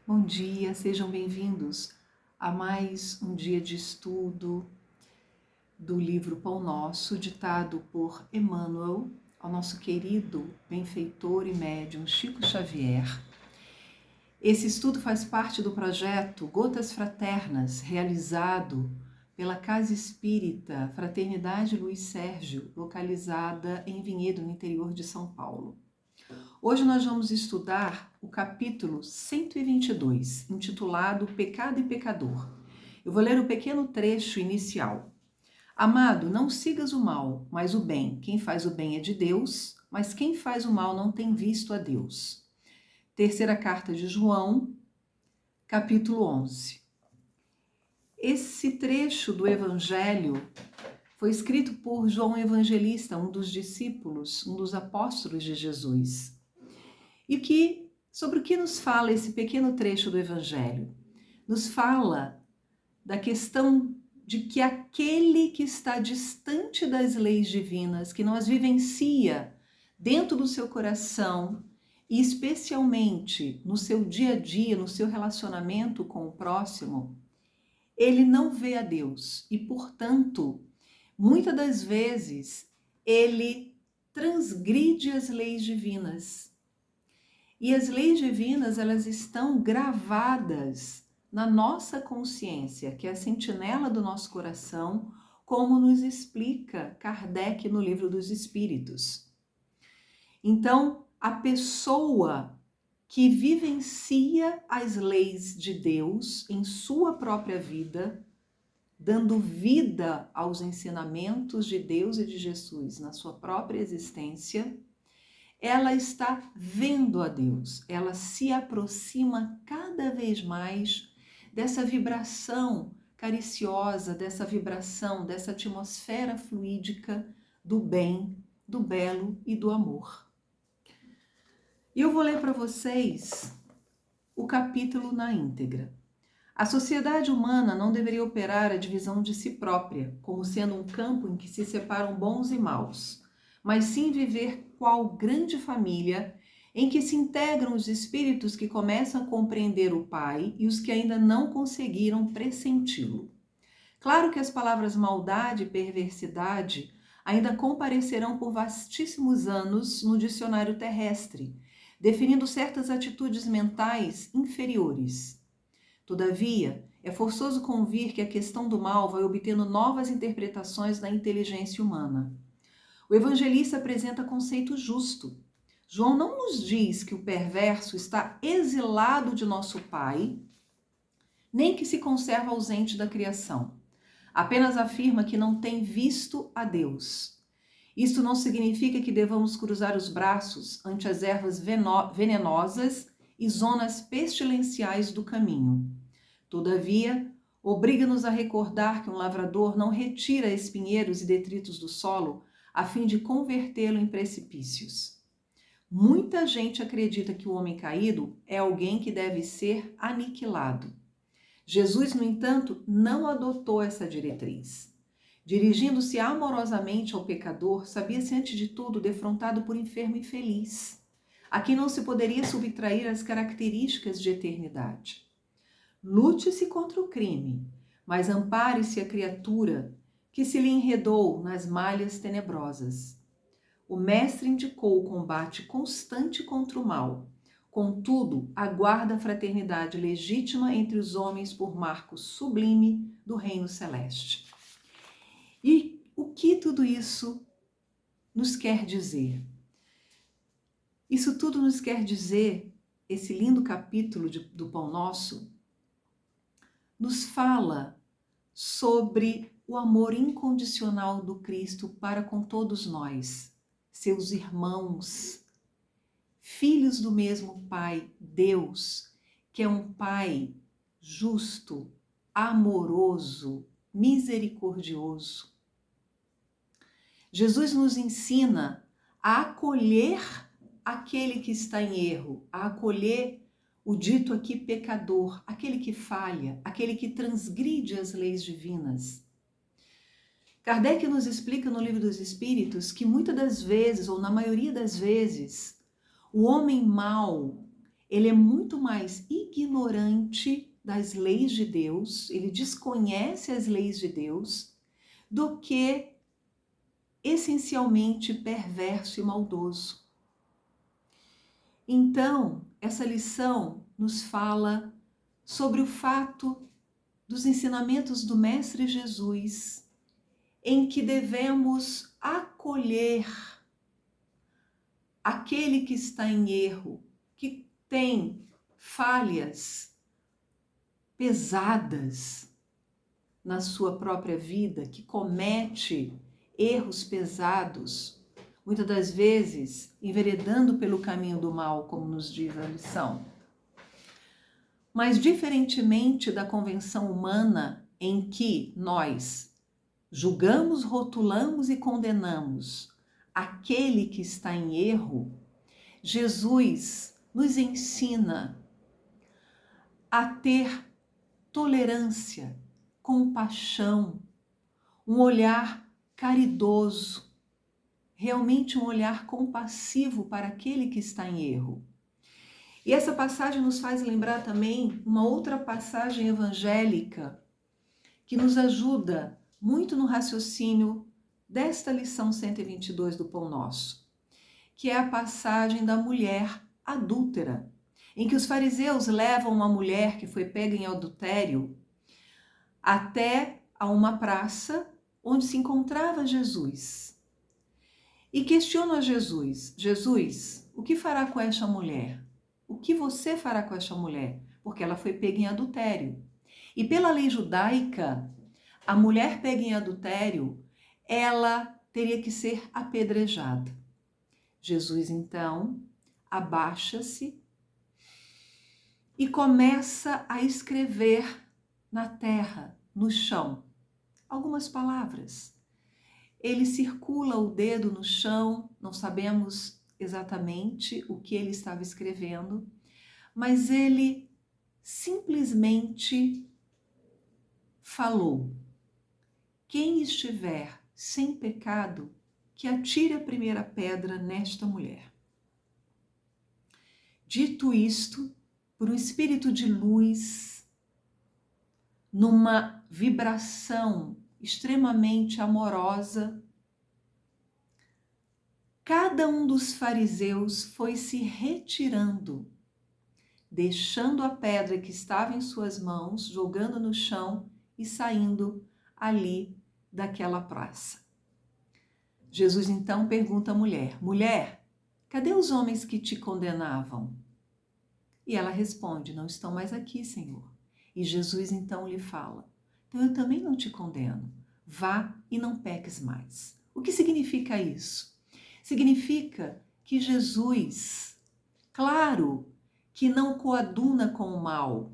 Bom dia, sejam bem-vindos a mais um dia de estudo do livro Pão Nosso, ditado por Emmanuel, ao nosso querido benfeitor e médium Chico Xavier. Esse estudo faz parte do projeto Gotas Fraternas, realizado pela Casa Espírita Fraternidade Luiz Sérgio, localizada em Vinhedo, no interior de São Paulo. Hoje nós vamos estudar o capítulo 122, intitulado Pecado e Pecador. Eu vou ler o pequeno trecho inicial. Amado, não sigas o mal, mas o bem. Quem faz o bem é de Deus, mas quem faz o mal não tem visto a Deus. Terceira carta de João, capítulo 11. Esse trecho do Evangelho foi escrito por João Evangelista, um dos discípulos, um dos apóstolos de Jesus. E sobre o que nos fala esse pequeno trecho do Evangelho? Nos fala da questão de que aquele que está distante das leis divinas, que não as vivencia dentro do seu coração, e especialmente no seu dia a dia, no seu relacionamento com o próximo, ele não vê a Deus e, portanto, muitas das vezes ele transgride as leis divinas. E as leis divinas, elas estão gravadas na nossa consciência, que é a sentinela do nosso coração, como nos explica Kardec no Livro dos Espíritos. Então, a pessoa que vivencia as leis de Deus em sua própria vida, dando vida aos ensinamentos de Deus e de Jesus na sua própria existência, ela está vendo a Deus, ela se aproxima cada vez mais dessa vibração cariciosa, dessa vibração, dessa atmosfera fluídica do bem, do belo e do amor. E eu vou ler para vocês o capítulo na íntegra. A sociedade humana não deveria operar a divisão de si própria, como sendo um campo em que se separam bons e maus, mas sim viver qual grande família em que se integram os espíritos que começam a compreender o Pai e os que ainda não conseguiram pressenti-lo. Claro que as palavras maldade e perversidade ainda comparecerão por vastíssimos anos no dicionário terrestre, definindo certas atitudes mentais inferiores. Todavia, é forçoso convir que a questão do mal vai obtendo novas interpretações na inteligência humana. O evangelista apresenta conceito justo. João não nos diz que o perverso está exilado de nosso Pai, nem que se conserva ausente da criação. Apenas afirma que não tem visto a Deus. Isto não significa que devamos cruzar os braços ante as ervas venenosas e zonas pestilenciais do caminho. Todavia, obriga-nos a recordar que um lavrador não retira espinheiros e detritos do solo a fim de convertê-lo em precipícios. Muita gente acredita que o homem caído é alguém que deve ser aniquilado. Jesus, no entanto, não adotou essa diretriz. Dirigindo-se amorosamente ao pecador, sabia-se antes de tudo defrontado por enfermo infeliz, a quem não se poderia subtrair as características de eternidade. Lute-se contra o crime, mas ampare-se a criatura que se lhe enredou nas malhas tenebrosas. O mestre indicou o combate constante contra o mal. Contudo, aguarda a fraternidade legítima entre os homens por marco sublime do reino celeste. E o que tudo isso nos quer dizer? Isso tudo nos quer dizer, esse lindo capítulo do Pão Nosso, nos fala sobre o amor incondicional do Cristo para com todos nós, seus irmãos, filhos do mesmo Pai, Deus, que é um Pai justo, amoroso, misericordioso. Jesus nos ensina a acolher aquele que está em erro, a acolher o dito aqui pecador, aquele que falha, aquele que transgride as leis divinas. Kardec nos explica no Livro dos Espíritos que muitas das vezes, ou na maioria das vezes, o homem mau, ele é muito mais ignorante das leis de Deus, ele desconhece as leis de Deus, do que essencialmente perverso e maldoso. Então, essa lição nos fala sobre o fato dos ensinamentos do Mestre Jesus, em que devemos acolher aquele que está em erro, que tem falhas pesadas na sua própria vida, que comete erros pesados, muitas das vezes enveredando pelo caminho do mal, como nos diz a lição. Mas diferentemente da convenção humana, em que nós julgamos, rotulamos e condenamos aquele que está em erro, Jesus nos ensina a ter tolerância, compaixão, um olhar caridoso, realmente um olhar compassivo para aquele que está em erro. E essa passagem nos faz lembrar também uma outra passagem evangélica que nos ajuda muito no raciocínio desta lição 122 do Pão Nosso, que é a passagem da mulher adúltera, em que os fariseus levam uma mulher que foi pega em adultério até a uma praça onde se encontrava Jesus. E questionam a Jesus: Jesus, o que fará com esta mulher? O que você fará com esta mulher? Porque ela foi pega em adultério. E pela lei judaica, a mulher pega em adultério, ela teria que ser apedrejada. Jesus, então, abaixa-se e começa a escrever na terra, no chão, algumas palavras. Ele circula o dedo no chão, não sabemos exatamente o que ele estava escrevendo, mas ele simplesmente falou: quem estiver sem pecado, que atire a primeira pedra nesta mulher. Dito isto, por um espírito de luz, numa vibração extremamente amorosa, cada um dos fariseus foi se retirando, deixando a pedra que estava em suas mãos, jogando no chão e saindo ali daquela praça. Jesus então pergunta à mulher: mulher, cadê os homens que te condenavam? E ela responde: não estão mais aqui, Senhor. E Jesus então lhe fala: então eu também não te condeno. Vá e não peques mais. O que significa isso? Significa que Jesus, claro, que não coaduna com o mal.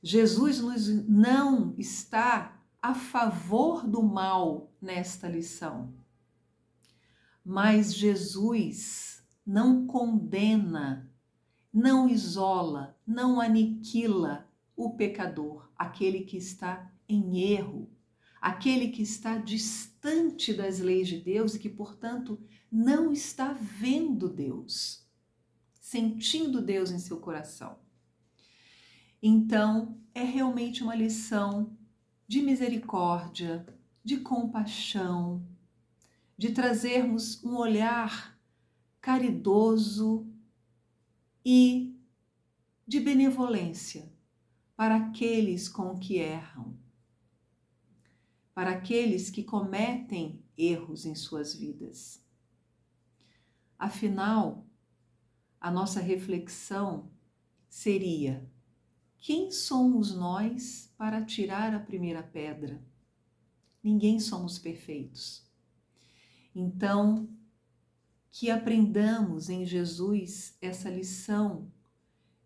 Jesus não está a favor do mal nesta lição. Mas Jesus não condena, não isola, não aniquila o pecador, aquele que está em erro, aquele que está distante das leis de Deus e que, portanto, não está vendo Deus, sentindo Deus em seu coração. Então, é realmente uma lição de misericórdia, de compaixão, de trazermos um olhar caridoso e de benevolência para aqueles com que erram, para aqueles que cometem erros em suas vidas. Afinal, a nossa reflexão seria: quem somos nós para tirar a primeira pedra? Ninguém somos perfeitos. Então, que aprendamos em Jesus essa lição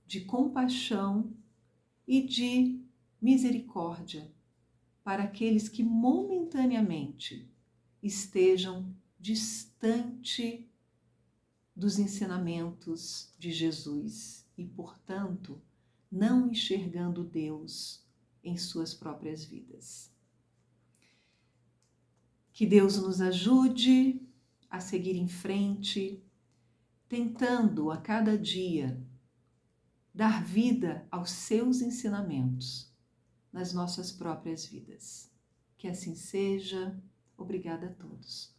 de compaixão e de misericórdia para aqueles que momentaneamente estejam distante dos ensinamentos de Jesus e, portanto, não enxergando Deus em suas próprias vidas. Que Deus nos ajude a seguir em frente, tentando a cada dia dar vida aos seus ensinamentos nas nossas próprias vidas. Que assim seja. Obrigada a todos.